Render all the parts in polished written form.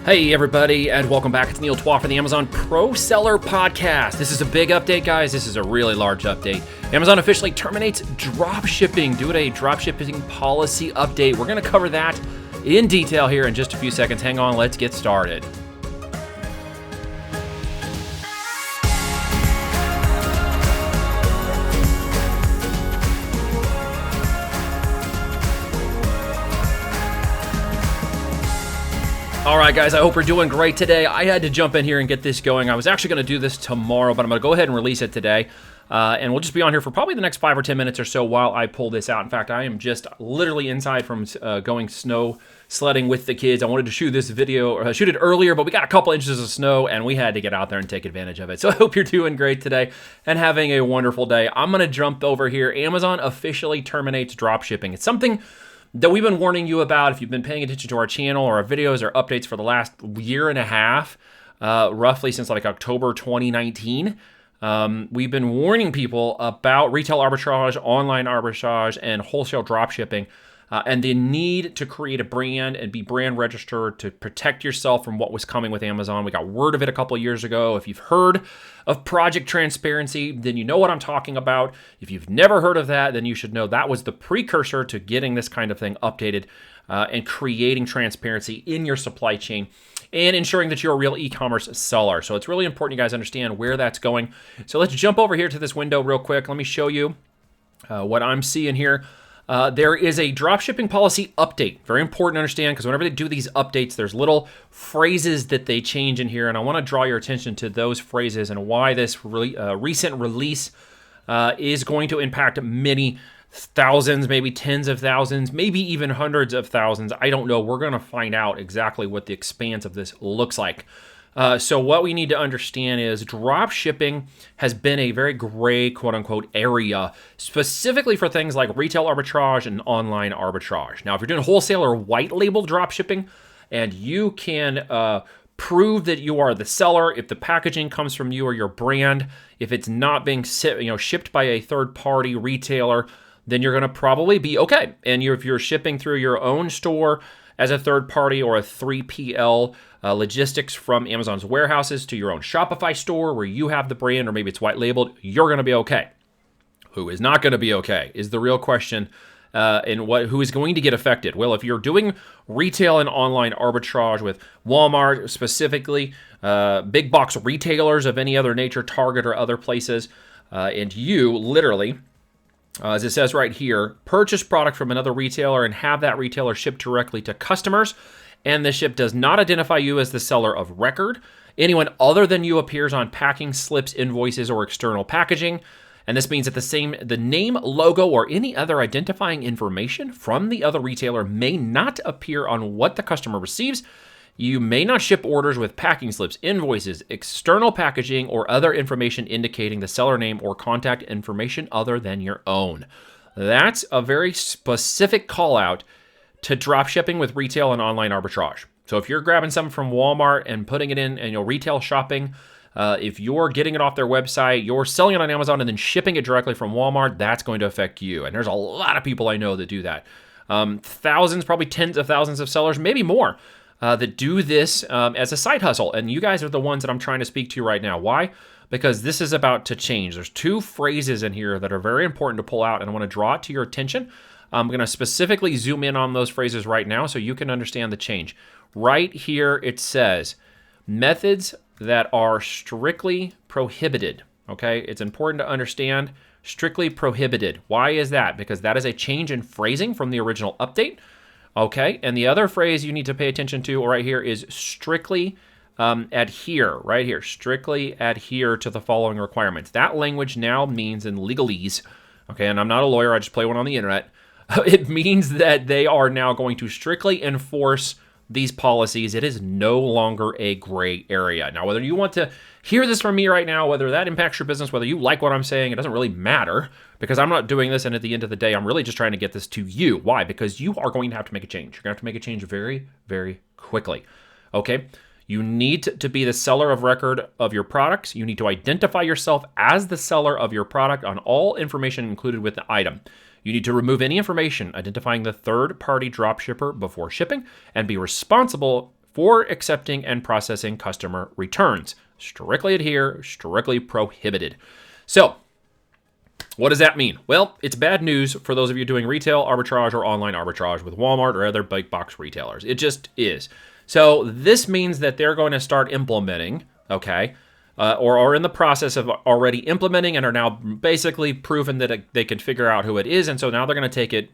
Hey everybody, and welcome back. It's Neil Twa for the Amazon Pro Seller Podcast. This is a big update, guys. This is a really large update. Amazon officially terminates drop shipping due to a drop shipping policy update. We're going to cover that in detail here in just a few seconds. Hang on, let's get started. All right, guys, I hope we're doing great today. I had to jump in here and get this going. I was actually going to do this tomorrow, but I'm going to go ahead and release it today. And we'll just be on here for probably the next 5 or 10 minutes or so while I pull this out. In fact, I am just literally inside from going snow sledding with the kids. I wanted to shoot this video, or shoot it earlier, but we got a couple inches of snow, and we had to get out there and take advantage of it. So I hope you're doing great today and having a wonderful day. I'm going to jump over here. Amazon officially terminates drop shipping. It's something that we've been warning you about if you've been paying attention to our channel or our videos or updates for the last year and a half, roughly since like October 2019. We've been warning people about retail arbitrage, online arbitrage, and wholesale drop shipping, and the need to create a brand and be brand registered to protect yourself from what was coming with Amazon. We got word of it a couple of years ago. If you've heard of Project Transparency, then you know what I'm talking about. If you've never heard of that, then you should know that was the precursor to getting this kind of thing updated and creating transparency in your supply chain and ensuring that you're a real e-commerce seller. So it's really important you guys understand where that's going. So let's jump over here to this window real quick. Let me show you what I'm seeing here. There is a dropshipping policy update. Very important to understand because whenever they do these updates, there's little phrases that they change in here, and I want to draw your attention to those phrases and why this recent release is going to impact many thousands, maybe tens of thousands, maybe even hundreds of thousands. I don't know. We're going to find out exactly what the expanse of this looks like. So what we need to understand is drop shipping has been a very gray, quote unquote, area, specifically for things like retail arbitrage and online arbitrage. Now, if you're doing wholesale or white label drop shipping and you can prove that you are the seller, if the packaging comes from you or your brand, if it's not being shipped by a third party retailer, then you're going to probably be okay. And if you're shipping through your own store as a third party or a 3PL logistics from Amazon's warehouses to your own Shopify store where you have the brand, or maybe it's white labeled, you're going to be okay. Who is not going to be okay is the real question. And who is going to get affected? Well, if you're doing retail and online arbitrage with Walmart specifically, big box retailers of any other nature, Target or other places, and you literally, as it says right here, purchase product from another retailer and have that retailer ship directly to customers, and the ship does not identify you as the seller of record. Anyone other than you appears on packing slips, invoices, or external packaging. And this means that the name, logo, or any other identifying information from the other retailer may not appear on what the customer receives. You may not ship orders with packing slips, invoices, external packaging, or other information indicating the seller name or contact information other than your own. That's a very specific call out to drop shipping with retail and online arbitrage. So if you're grabbing something from Walmart and putting it in retail shopping, if you're getting it off their website, you're selling it on Amazon and then shipping it directly from Walmart, that's going to affect you. And there's a lot of people I know that do that. Thousands, probably tens of thousands of sellers, maybe more, that do this as a side hustle. And you guys are the ones that I'm trying to speak to right now. Why? Because this is about to change. There's two phrases in here that are very important to pull out, and I want to draw it to your attention. I'm going to specifically zoom in on those phrases right now so you can understand the change. Right here it says, methods that are strictly prohibited. Okay, it's important to understand strictly prohibited. Why is that? Because that is a change in phrasing from the original update. Okay, and the other phrase you need to pay attention to right here is strictly adhere, right here. Strictly adhere to the following requirements. That language now means in legalese, okay, and I'm not a lawyer, I just play one on the internet. It means that they are now going to strictly enforce these policies. It is no longer a gray area. Now, whether you want to hear this from me right now, whether that impacts your business, whether you like what I'm saying, it doesn't really matter because I'm not doing this. And at the end of the day, I'm really just trying to get this to you. Why? Because you are going to have to make a change. You're going to have to make a change very, very quickly. Okay? You need to be the seller of record of your products. You need to identify yourself as the seller of your product on all information included with the item. You need to remove any information identifying the third-party dropshipper before shipping and be responsible for accepting and processing customer returns. Strictly adhere, strictly prohibited. So, what does that mean? Well, it's bad news for those of you doing retail arbitrage or online arbitrage with Walmart or other big box retailers. It just is. So this means that they're going to start implementing, okay, or are in the process of already implementing and are now basically proven that they can figure out who it is. And so now they're going to take it,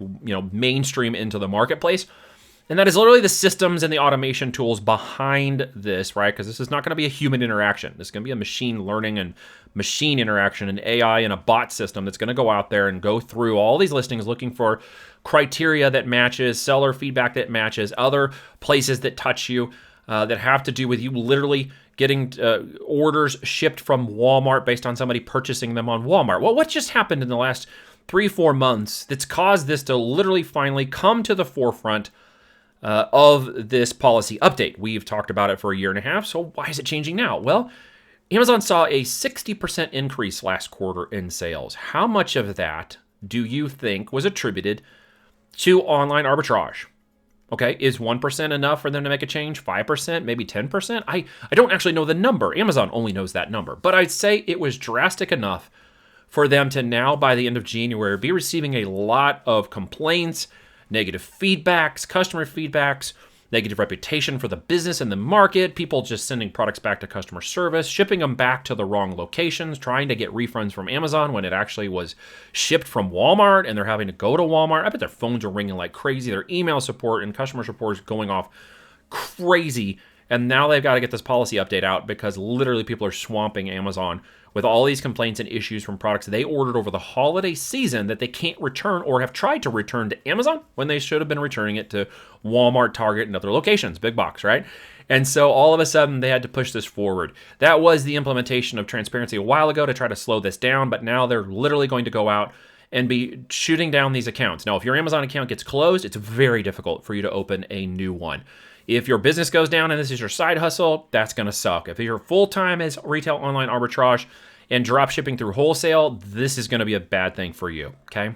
mainstream into the marketplace. And that is literally the systems and the automation tools behind this, right? Because this is not going to be a human interaction. This is going to be a machine learning and machine interaction, an AI and a bot system that's going to go out there and go through all these listings looking for criteria that matches, seller feedback that matches, other places that touch you that have to do with you literally getting orders shipped from Walmart based on somebody purchasing them on Walmart. Well, what just happened in the last 3-4 months that's caused this to literally finally come to the forefront of this policy update? We've talked about it for a year and a half, so why is it changing now? Well, Amazon saw a 60% increase last quarter in sales. How much of that do you think was attributed to online arbitrage? Okay, is 1% enough for them to make a change? 5%, maybe 10%? I don't actually know the number. Amazon only knows that number. But I'd say it was drastic enough for them to now, by the end of January, be receiving a lot of complaints, negative feedbacks, customer feedbacks, negative reputation for the business and the market, people just sending products back to customer service, shipping them back to the wrong locations, trying to get refunds from Amazon when it actually was shipped from Walmart and they're having to go to Walmart. I bet their phones are ringing like crazy. Their email support and customer support is going off crazy. And now they've got to get this policy update out because literally people are swamping Amazon with all these complaints and issues from products they ordered over the holiday season that they can't return or have tried to return to Amazon when they should have been returning it to Walmart, Target, and other locations, big box, right? And so all of a sudden they had to push this forward. That was the implementation of transparency a while ago to try to slow this down, but now they're literally going to go out and be shooting down these accounts. Now, if your Amazon account gets closed, it's very difficult for you to open a new one. If your business goes down and this is your side hustle, that's going to suck. If you're full-time as retail online arbitrage and drop shipping through wholesale, this is going to be a bad thing for you, okay?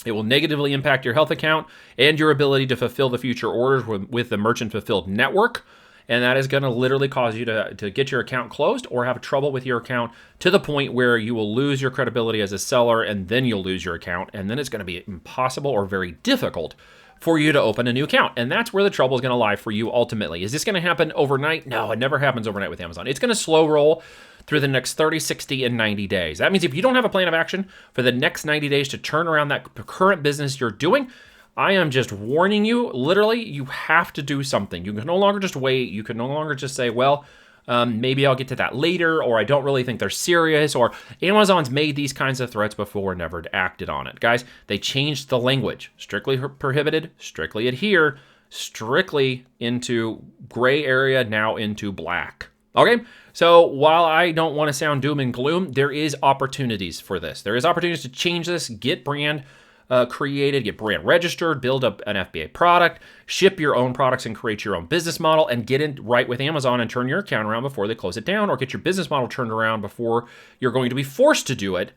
It will negatively impact your health account and your ability to fulfill the future orders with the merchant fulfilled network. And that is going to literally cause you to get your account closed or have trouble with your account to the point where you will lose your credibility as a seller and then you'll lose your account. And then it's going to be impossible or very difficult for you to open a new account. And that's where the trouble is going to lie for you ultimately. Is this going to happen overnight? No, it never happens overnight with Amazon. It's going to slow roll through the next 30, 60, and 90 days. That means if you don't have a plan of action for the next 90 days to turn around that current business you're doing, I am just warning you, literally, you have to do something. You can no longer just wait. You can no longer just say, well, maybe I'll get to that later, or I don't really think they're serious, or Amazon's made these kinds of threats before and never acted on it. Guys, they changed the language. Strictly prohibited, strictly adhere, strictly into gray area, now into black. Okay, so while I don't want to sound doom and gloom, there is opportunities for this. There is opportunities to change this, get brand created, get brand registered, build up an FBA product, ship your own products and create your own business model and get in right with Amazon and turn your account around before they close it down, or get your business model turned around before you're going to be forced to do it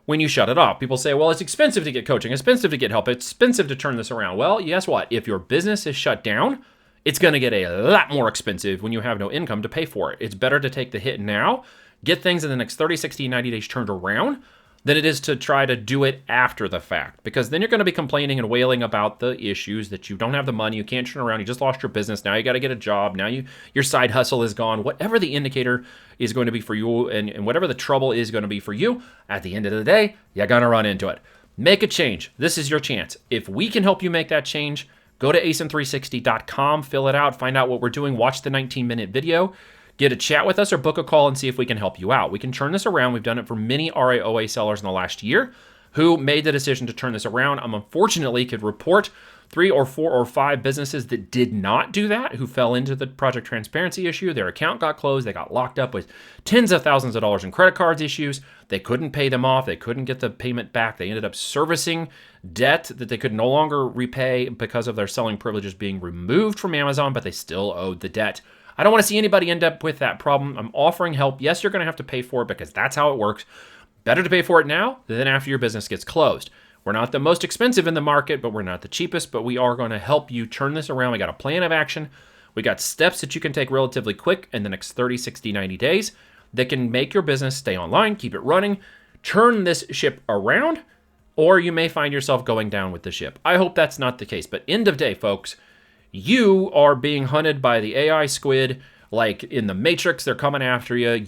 when you shut it off. People say, well, it's expensive to get coaching, it's expensive to get help, it's expensive to turn this around. Well, guess what? If your business is shut down, it's going to get a lot more expensive when you have no income to pay for it. It's better to take the hit now, get things in the next 30, 60, 90 days turned around, than it is to try to do it after the fact. Because then you're going to be complaining and wailing about the issues that you don't have the money, you can't turn around, you just lost your business, now you got to get a job, now your side hustle is gone. Whatever the indicator is going to be for you and whatever the trouble is going to be for you, at the end of the day, you're going to run into it. Make a change. This is your chance. If we can help you make that change, go to asin360.com, fill it out, find out what we're doing, watch the 19-minute video, get a chat with us or book a call and see if we can help you out. We can turn this around. We've done it for many RAOA sellers in the last year who made the decision to turn this around. Unfortunately could report 3 or 4 or 5 businesses that did not do that, who fell into the project transparency issue. Their account got closed. They got locked up with tens of thousands of dollars in credit cards issues. They couldn't pay them off. They couldn't get the payment back. They ended up servicing debt that they could no longer repay because of their selling privileges being removed from Amazon, but they still owed the debt. I don't want to see anybody end up with that problem. I'm offering help. Yes, you're going to have to pay for it because that's how it works. Better to pay for it now than after your business gets closed. We're not the most expensive in the market, but we're not the cheapest, but we are going to help you turn this around. We got a plan of action. We got steps that you can take relatively quick in the next 30, 60, 90 days that can make your business stay online, keep it running, turn this ship around, or you may find yourself going down with the ship. I hope that's not the case. But end of day, folks, you are being hunted by the AI squid. Like in the Matrix, they're coming after you.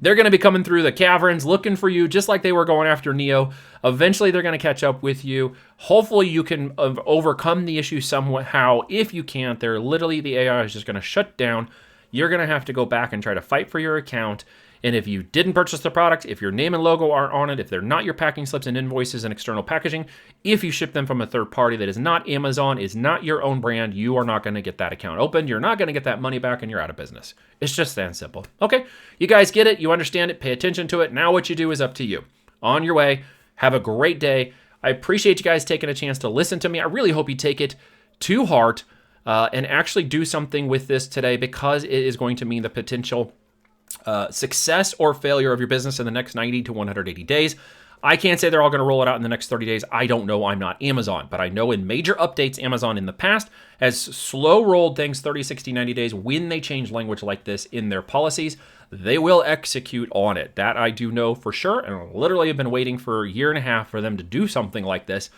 They're going to be coming through the caverns looking for you, just like they were going after Neo. Eventually, they're going to catch up with you. Hopefully, you can overcome the issue somehow. If you can't, the AI is just going to shut down. You're going to have to go back and try to fight for your account. And if you didn't purchase the product, if your name and logo aren't on it, if they're not your packing slips and invoices and external packaging, if you ship them from a third party that is not Amazon, is not your own brand, you are not going to get that account opened. You're not going to get that money back and you're out of business. It's just that simple. Okay, you guys get it. You understand it. Pay attention to it. Now what you do is up to you. On your way. Have a great day. I appreciate you guys taking a chance to listen to me. I really hope you take it to heart and actually do something with this today, because it is going to mean the potential success or failure of your business in the next 90 to 180 days. I can't say they're all going to roll it out in the next 30 days. I don't know. I'm not Amazon, but I know in major updates, Amazon in the past has slow rolled things 30, 60, 90 days. When they change language like this in their policies, they will execute on it. That I do know for sure. And I literally have been waiting for a year and a half for them to do something like this.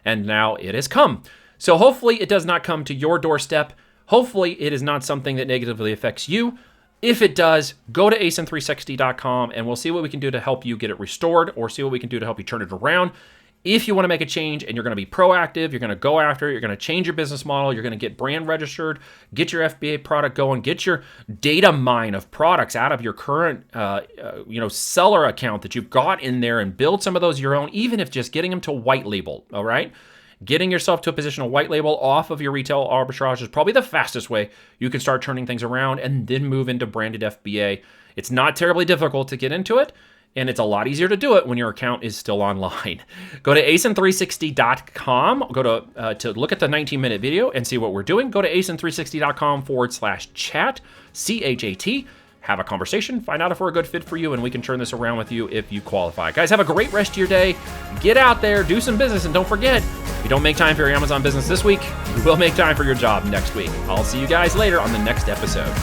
And now it has come. So hopefully it does not come to your doorstep. Hopefully it is not something that negatively affects you. If it does, go to asin360.com and we'll see what we can do to help you get it restored, or see what we can do to help you turn it around. If you want to make a change and you're going to be proactive, you're going to go after it, you're going to change your business model, you're going to get brand registered, get your FBA product going, get your data mine of products out of your current seller account that you've got in there, and build some of those your own, even if just getting them to white label, all right? Getting yourself to a position of white label off of your retail arbitrage is probably the fastest way you can start turning things around, and then move into branded FBA. It's not terribly difficult to get into it, and it's a lot easier to do it when your account is still online. Go to asin360.com. Go to look at the 19-minute video and see what we're doing. Go to asin360.com/chat, CHAT. Have a conversation, find out if we're a good fit for you, and we can turn this around with you if you qualify. Guys, have a great rest of your day. Get out there, do some business, and don't forget, if you don't make time for your Amazon business this week, you will make time for your job next week. I'll see you guys later on the next episode.